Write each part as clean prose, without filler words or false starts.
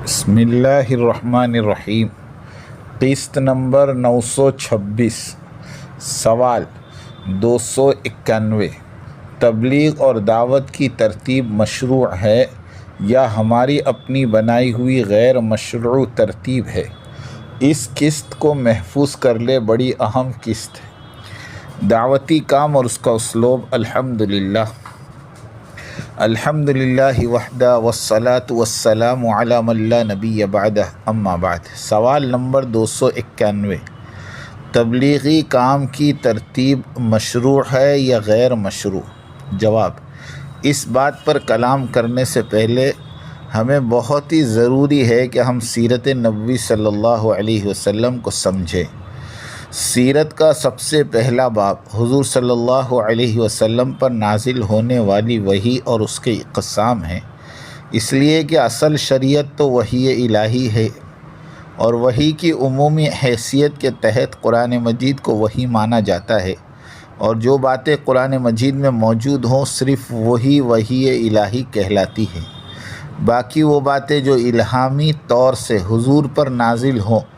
بسم اللہ الرحمن الرحیم۔ قسط نمبر 926، سوال 291۔ تبلیغ اور دعوت کی ترتیب مشروع ہے یا ہماری اپنی بنائی ہوئی غیر مشروع ترتیب ہے؟ اس قسط کو محفوظ کر لے، بڑی اہم قسط ہے۔ دعوتی کام اور اس کا اسلوب۔ الحمدللہ وحدہ والصلاة والسلام علی من لا نبی بعدہ، اما بعد۔ سوال نمبر 291۔ تبلیغی کام کی ترتیب مشروع ہے یا غیر مشروع؟ جواب: اس بات پر کلام کرنے سے پہلے ہمیں بہت ہی ضروری ہے کہ ہم سیرت نبوی صلی اللہ علیہ وسلم کو سمجھیں۔ سیرت کا سب سے پہلا باب حضور صلی اللہ علیہ وسلم پر نازل ہونے والی وحی اور اس کے اقسام ہیں، اس لیے کہ اصل شریعت تو وحی الہی ہے، اور وحی کی عمومی حیثیت کے تحت قرآن مجید کو وحی مانا جاتا ہے، اور جو باتیں قرآن مجید میں موجود ہوں صرف وہی وحی الہی کہلاتی ہے۔ باقی وہ باتیں جو الہامی طور سے حضور پر نازل ہوں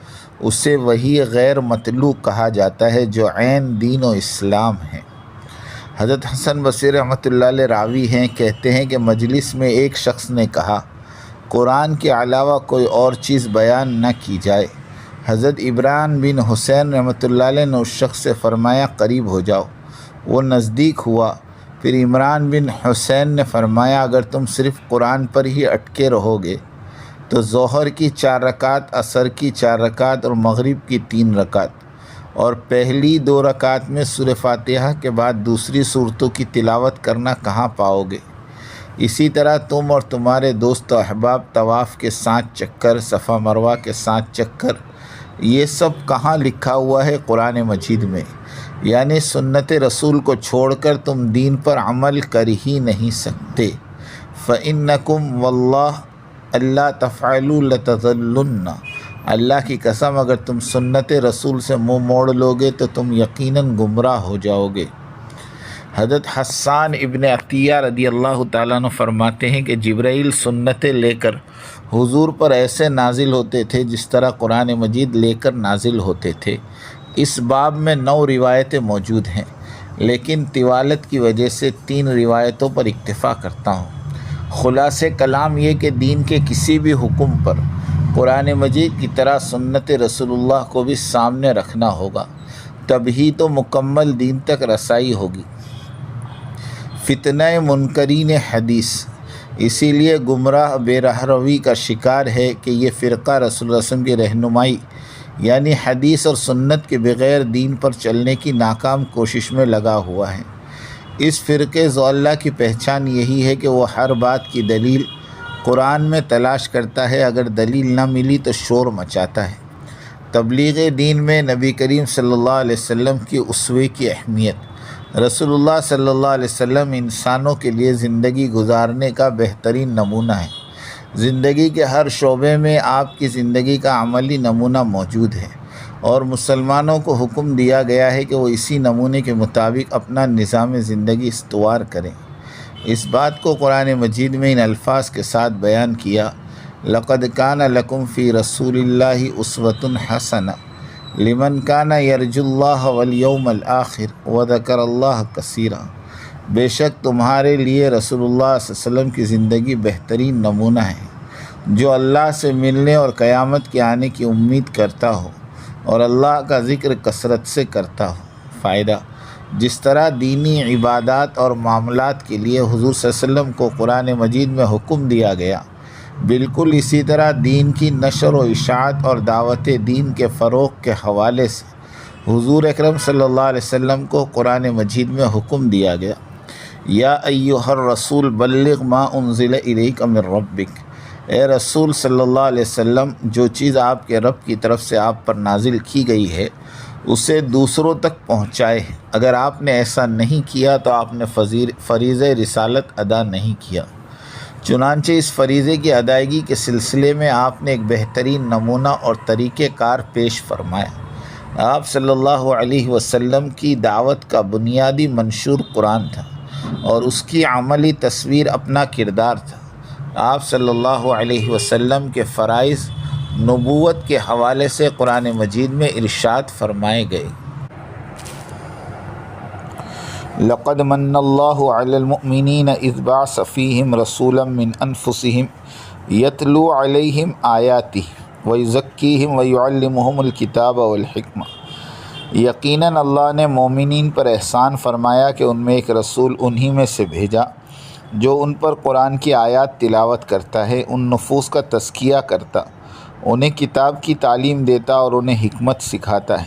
اسے وحی غیر مطلوع کہا جاتا ہے، جو عین دین و اسلام ہے۔ حضرت حسن بصری رحمۃ اللہ علیہ راوی ہیں، کہتے ہیں کہ مجلس میں ایک شخص نے کہا، قرآن کے علاوہ کوئی اور چیز بیان نہ کی جائے۔ حضرت عمران بن حسین رحمۃ اللہ علیہ نے اس شخص سے فرمایا، قریب ہو جاؤ۔ وہ نزدیک ہوا۔ پھر عمران بن حسین نے فرمایا، اگر تم صرف قرآن پر ہی اٹکے رہو گے تو ظہر کی 4 رکعت، عصر کی 4 رکعت اور مغرب کی 3 رکعت، اور پہلی 2 رکعت میں سورہ فاتحہ کے بعد دوسری صورتوں کی تلاوت کرنا کہاں پاؤ گے؟ اسی طرح تم اور تمہارے دوست و احباب طواف کے 7 چکر، صفا مروہ کے 7 چکر، یہ سب کہاں لکھا ہوا ہے؟ قرآن مجید میں۔ یعنی سنت رسول کو چھوڑ کر تم دین پر عمل کر ہی نہیں سکتے۔ فَإِنَّكُمْ وَاللَّهِ اللہ تفعلوا لتضلن، اللہ کی قسم اگر تم سنت رسول سے منہ موڑ لوگے تو تم یقیناً گمراہ ہو جاؤ گے۔ حضرت حسان ابن عطیہ رضی اللہ تعالیٰ عنہ فرماتے ہیں کہ جبرائیل سنتیں لے کر حضور پر ایسے نازل ہوتے تھے جس طرح قرآن مجید لے کر نازل ہوتے تھے۔ اس باب میں 9 روایتیں موجود ہیں، لیکن طوالت کی وجہ سے 3 روایتوں پر اکتفا کرتا ہوں۔ خلاصہ کلام یہ کہ دین کے کسی بھی حکم پر قرآن مجید کی طرح سنت رسول اللہ کو بھی سامنے رکھنا ہوگا، تب ہی تو مکمل دین تک رسائی ہوگی۔ فتنہ منکرین حدیث، اسی لیے گمراہ بے رہروی کا شکار ہے کہ یہ فرقہ رسول اللہ صلی اللہ علیہ وسلم کی رہنمائی یعنی حدیث اور سنت کے بغیر دین پر چلنے کی ناکام کوشش میں لگا ہوا ہے۔ اس فرقے ضالہ کی پہچان یہی ہے کہ وہ ہر بات کی دلیل قرآن میں تلاش کرتا ہے، اگر دلیل نہ ملی تو شور مچاتا ہے۔ تبلیغ دین میں نبی کریم صلی اللہ علیہ وسلم کی اسوے کی اہمیت۔ رسول اللہ صلی اللہ علیہ وسلم انسانوں کے لیے زندگی گزارنے کا بہترین نمونہ ہے۔ زندگی کے ہر شعبے میں آپ کی زندگی کا عملی نمونہ موجود ہے، اور مسلمانوں کو حکم دیا گیا ہے کہ وہ اسی نمونے کے مطابق اپنا نظام زندگی استوار کریں۔ اس بات کو قرآن مجید میں ان الفاظ کے ساتھ بیان کیا، لَقَدْ كَانَ لَكُمْ فِي رَسُولِ اللَّهِ أُسْوَةٌ حَسَنَةٌ لِمَنْ كَانَ يَرْجُو اللَّهَ وَالْيَوْمَ الْآخِرَ وَذَكَرَ اللَّهَ كَثِيرًا۔ بے شک تمہارے لیے رسول اللہ صلی اللہ علیہ وسلم کی زندگی بہترین نمونہ ہے، جو اللہ سے ملنے اور قیامت کے آنے کی امید کرتا ہو اور اللہ کا ذکر کثرت سے کرتا ہو۔ فائدہ: جس طرح دینی عبادات اور معاملات کے لیے حضور صلی اللہ علیہ وسلم کو قرآن مجید میں حکم دیا گیا، بالکل اسی طرح دین کی نشر و اشاعت اور دعوت دین کے فروغ کے حوالے سے حضور اکرم صلی اللہ علیہ وسلم کو قرآن مجید میں حکم دیا گیا، یا ایھا الرسول بلغ ما انزل الیک من ربک، اے رسول صلی اللہ علیہ وسلم، جو چیز آپ کے رب کی طرف سے آپ پر نازل کی گئی ہے اسے دوسروں تک پہنچائے۔ اگر آپ نے ایسا نہیں کیا تو آپ نے فریضہ رسالت ادا نہیں کیا۔ چنانچہ اس فریضے کی ادائیگی کے سلسلے میں آپ نے ایک بہترین نمونہ اور طریقہ کار پیش فرمایا۔ آپ صلی اللہ علیہ وسلم کی دعوت کا بنیادی منشور قرآن تھا، اور اس کی عملی تصویر اپنا کردار تھا۔ آپ صلی اللہ علیہ وسلم کے فرائض نبوت کے حوالے سے قرآن مجید میں ارشاد فرمائے گئے۔ لقد من اللہ علی المؤمنین اذ بعث فیہم رسولا من انفسہم یتلو علیہم آیاتہ ویزکیہم ویعلمہم الکتاب والحکمہ۔ یقیناً اللہ نے مومنین پر احسان فرمایا کہ ان میں ایک رسول انہی میں سے بھیجا جو ان پر قرآن کی آیات تلاوت کرتا ہے، ان نفوس کا تزکیہ کرتا، انہیں کتاب کی تعلیم دیتا اور انہیں حکمت سکھاتا ہے۔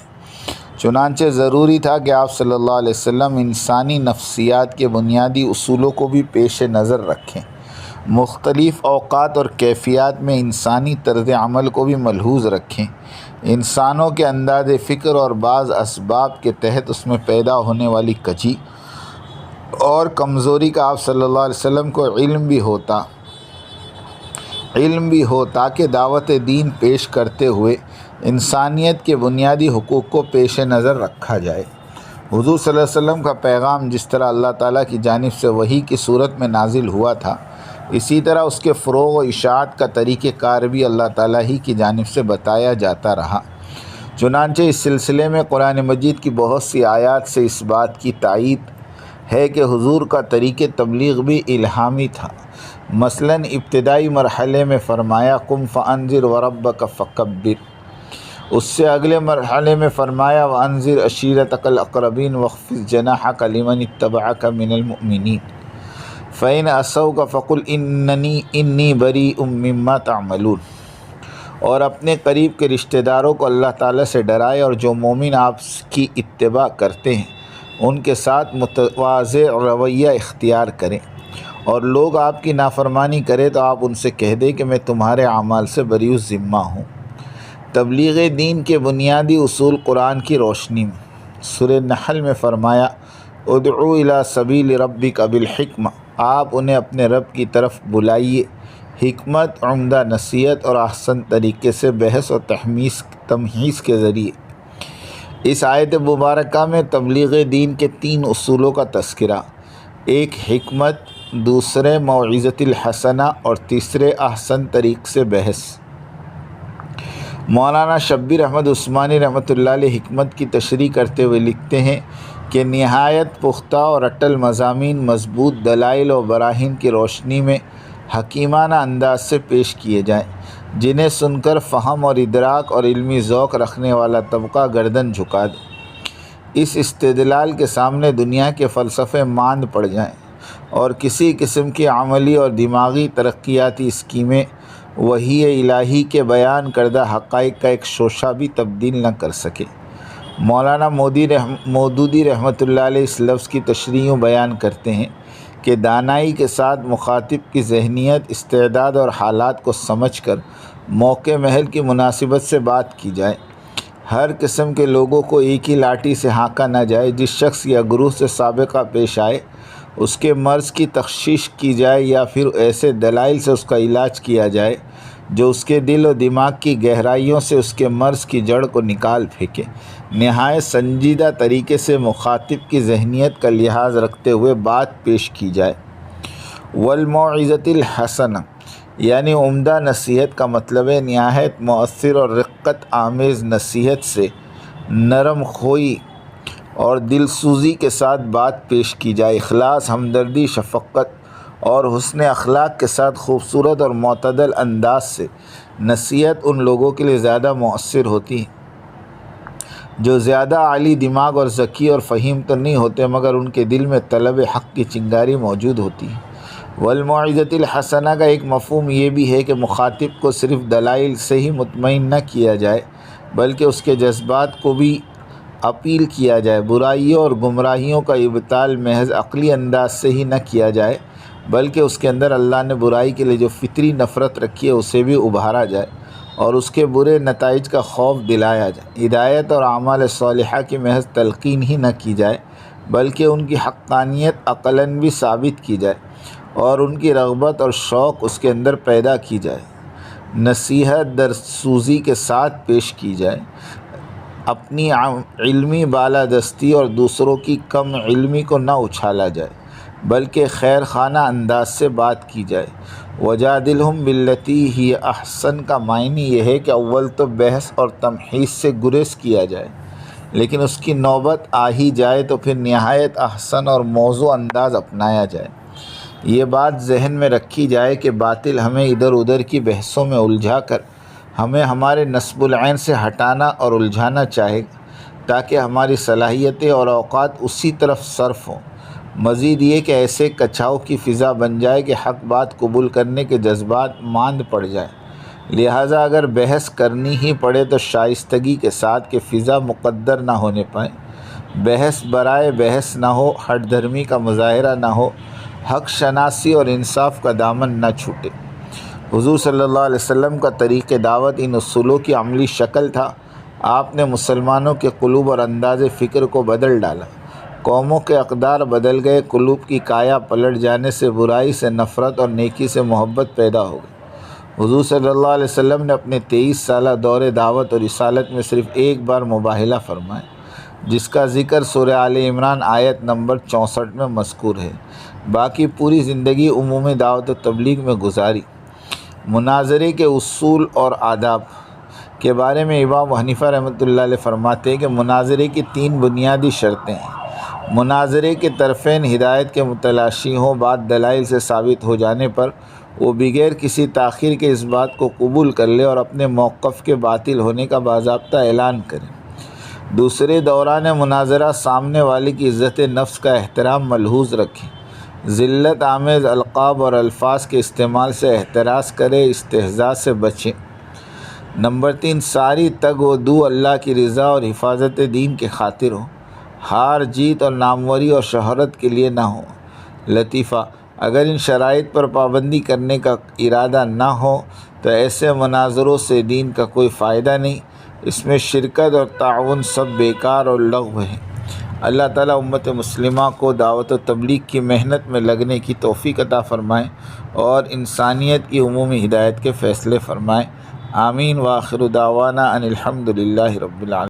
چنانچہ ضروری تھا کہ آپ صلی اللہ علیہ وسلم انسانی نفسیات کے بنیادی اصولوں کو بھی پیش نظر رکھیں، مختلف اوقات اور کیفیات میں انسانی طرز عمل کو بھی ملحوظ رکھیں، انسانوں کے انداز فکر اور بعض اسباب کے تحت اس میں پیدا ہونے والی کجی اور کمزوری کا آپ صلی اللہ علیہ وسلم کو علم بھی ہو تاکہ دعوت دین پیش کرتے ہوئے انسانیت کے بنیادی حقوق کو پیش نظر رکھا جائے۔ حضور صلی اللہ علیہ وسلم کا پیغام جس طرح اللہ تعالیٰ کی جانب سے وحی کی صورت میں نازل ہوا تھا، اسی طرح اس کے فروغ و اشاعت کا طریقہ کار بھی اللہ تعالیٰ ہی کی جانب سے بتایا جاتا رہا۔ چنانچہ اس سلسلے میں قرآن مجید کی بہت سی آیات سے اس بات کی تائید ہے کہ حضور کا طریقہ تبلیغ بھی الہامی تھا۔ مثلاً ابتدائی مرحلے میں فرمایا قم فانذر وربک فکبر، اس سے اگلے مرحلے میں فرمایا وانذر عشیرتک الاقربین واخفض جناحک لمن اتبعک من المؤمنین فإن عصوک فقل انی بریء مما تعملون، اور اپنے قریب کے رشتہ داروں کو اللہ تعالیٰ سے ڈرائے اور جو مومن آپ کی اتباع کرتے ہیں ان کے ساتھ متواضع رویہ اختیار کریں، اور لوگ آپ کی نافرمانی کریں تو آپ ان سے کہہ دیں کہ میں تمہارے اعمال سے بری الذمہ ہوں۔ تبلیغ دین کے بنیادی اصول قرآن کی روشنی میں سورہ نحل میں فرمایا ادعو الی سبیل ربک بالحکمہ، آپ انہیں اپنے رب کی طرف بلائیے حکمت، عمدہ نصیحت اور احسن طریقے سے بحث اور تمہیز کے ذریعے۔ اس آیت مبارکہ میں تبلیغ دین کے 3 اصولوں کا تذکرہ، ایک حکمت، دوسرے موعظۃ الحسنہ اور تیسرے احسن طریق سے بحث۔ مولانا شبیر احمد عثمانی رحمۃ اللہ علیہ حکمت کی تشریح کرتے ہوئے لکھتے ہیں کہ نہایت پختہ اور اٹل مضامین مضبوط دلائل و براہین کی روشنی میں حکیمانہ انداز سے پیش کیے جائیں، جنہیں سن کر فہم اور ادراک اور علمی ذوق رکھنے والا طبقہ گردن جھکا دے، اس استدلال کے سامنے دنیا کے فلسفے ماند پڑ جائیں اور کسی قسم کی عملی اور دماغی ترقیاتی اسکیمیں وحی الہی کے بیان کردہ حقائق کا ایک شوشہ بھی تبدیل نہ کر سکے۔ مولانا مودودی رحمۃ اللہ علیہ اس لفظ کی تشریح بیان کرتے ہیں کہ دانائی کے ساتھ مخاطب کی ذہنیت، استعداد اور حالات کو سمجھ کر موقع محل کی مناسبت سے بات کی جائے، ہر قسم کے لوگوں کو ایک ہی لاٹھی سے ہانکا نہ جائے، جس شخص یا گروہ سے سابقہ پیش آئے اس کے مرض کی تشخیص کی جائے یا پھر ایسے دلائل سے اس کا علاج کیا جائے جو اس کے دل و دماغ کی گہرائیوں سے اس کے مرض کی جڑ کو نکال پھینکے، نہایت سنجیدہ طریقے سے مخاطب کی ذہنیت کا لحاظ رکھتے ہوئے بات پیش کی جائے۔ والموعظۃ الحسنہ یعنی عمدہ نصیحت کا مطلب ہے نہایت مؤثر اور رقت آمیز نصیحت سے نرم خوئی اور دل سوزی کے ساتھ بات پیش کی جائے، اخلاص، ہمدردی، شفقت اور حسن اخلاق کے ساتھ خوبصورت اور معتدل انداز سے نصیحت ان لوگوں کے لیے زیادہ مؤثر ہوتی ہے جو زیادہ عالی دماغ اور ذکی اور فہیم تو نہیں ہوتے مگر ان کے دل میں طلب حق کی چنگاری موجود ہوتی ہے۔ والموعظۃ الحسنہ کا ایک مفہوم یہ بھی ہے کہ مخاطب کو صرف دلائل سے ہی مطمئن نہ کیا جائے بلکہ اس کے جذبات کو بھی اپیل کیا جائے، برائیوں اور گمراہیوں کا ابطال محض عقلی انداز سے ہی نہ کیا جائے بلکہ اس کے اندر اللہ نے برائی کے لیے جو فطری نفرت رکھی ہے اسے بھی ابھارا جائے اور اس کے برے نتائج کا خوف دلایا جائے۔ ہدایت اور اعمال صالحہ کی محض تلقین ہی نہ کی جائے بلکہ ان کی حقانیت عقلاً بھی ثابت کی جائے اور ان کی رغبت اور شوق اس کے اندر پیدا کی جائے، نصیحت درسوزی کے ساتھ پیش کی جائے، اپنی علمی بالادستی اور دوسروں کی کم علمی کو نہ اچھالا جائے بلکہ خیر خانہ انداز سے بات کی جائے، وجادلہم باللتی ہی احسن کا معنی یہ ہے کہ اول تو بحث اور تمحیص سے گریز کیا جائے، لیکن اس کی نوبت آ ہی جائے تو پھر نہایت احسن اور موزوں انداز اپنایا جائے۔ یہ بات ذہن میں رکھی جائے کہ باطل ہمیں ادھر ادھر کی بحثوں میں الجھا کر ہمیں ہمارے نصب العین سے ہٹانا اور الجھانا چاہے تاکہ ہماری صلاحیتیں اور اوقات اسی طرف صرف ہوں۔ مزید یہ کہ ایسے کچاؤ کی فضا بن جائے کہ حق بات قبول کرنے کے جذبات ماند پڑ جائیں۔ لہٰذا اگر بحث کرنی ہی پڑے تو شائستگی کے ساتھ کہ فضا مقدر نہ ہونے پائے، بحث برائے بحث نہ ہو، ہٹ دھرمی کا مظاہرہ نہ ہو، حق شناسی اور انصاف کا دامن نہ چھوٹے۔ حضور صلی اللہ علیہ وسلم کا طریق دعوت ان اصولوں کی عملی شکل تھا۔ آپ نے مسلمانوں کے قلوب اور انداز فکر کو بدل ڈالا، قوموں کے اقدار بدل گئے، قلوب کی کایا پلٹ جانے سے برائی سے نفرت اور نیکی سے محبت پیدا ہو گئی۔ حضور صلی اللہ علیہ وسلم نے اپنے 23 سالہ دور دعوت اور رسالت میں صرف ایک بار مباہلہ فرمایا، جس کا ذکر سورہ آل عمران آیت نمبر 64 میں مذکور ہے۔ باقی پوری زندگی عمومی دعوت و تبلیغ میں گزاری۔ مناظرے کے اصول اور آداب کے بارے میں امام حنیفہ رحمۃ اللہ علیہ فرماتے ہیں کہ مناظرے کی 3 بنیادی شرطیں ہیں۔ مناظرے کے طرفین ہدایت کے متلاشی ہوں، بات دلائل سے ثابت ہو جانے پر وہ بغیر کسی تاخیر کے اس بات کو قبول کر لے اور اپنے موقف کے باطل ہونے کا باضابطہ اعلان کریں۔ دوسرے دوران مناظرہ سامنے والے کی عزت نفس کا احترام ملحوظ رکھیں، ذلت آمیز القاب اور الفاظ کے استعمال سے احتراز کرے، استہزاء سے بچیں۔ نمبر 3، ساری تگ و دو اللہ کی رضا اور حفاظت دین کے خاطر ہو، ہار جیت اور ناموری اور شہرت کے لیے نہ ہو۔ لطیفہ: اگر ان شرائط پر پابندی کرنے کا ارادہ نہ ہو تو ایسے مناظروں سے دین کا کوئی فائدہ نہیں، اس میں شرکت اور تعاون سب بیکار اور لغو ہے۔ اللہ تعالیٰ امت مسلمہ کو دعوت و تبلیغ کی محنت میں لگنے کی توفیق عطا فرمائے اور انسانیت کی عمومی ہدایت کے فیصلے فرمائے۔ آمین۔ وآخر دعوانا ان الحمد للہ رب العالمین۔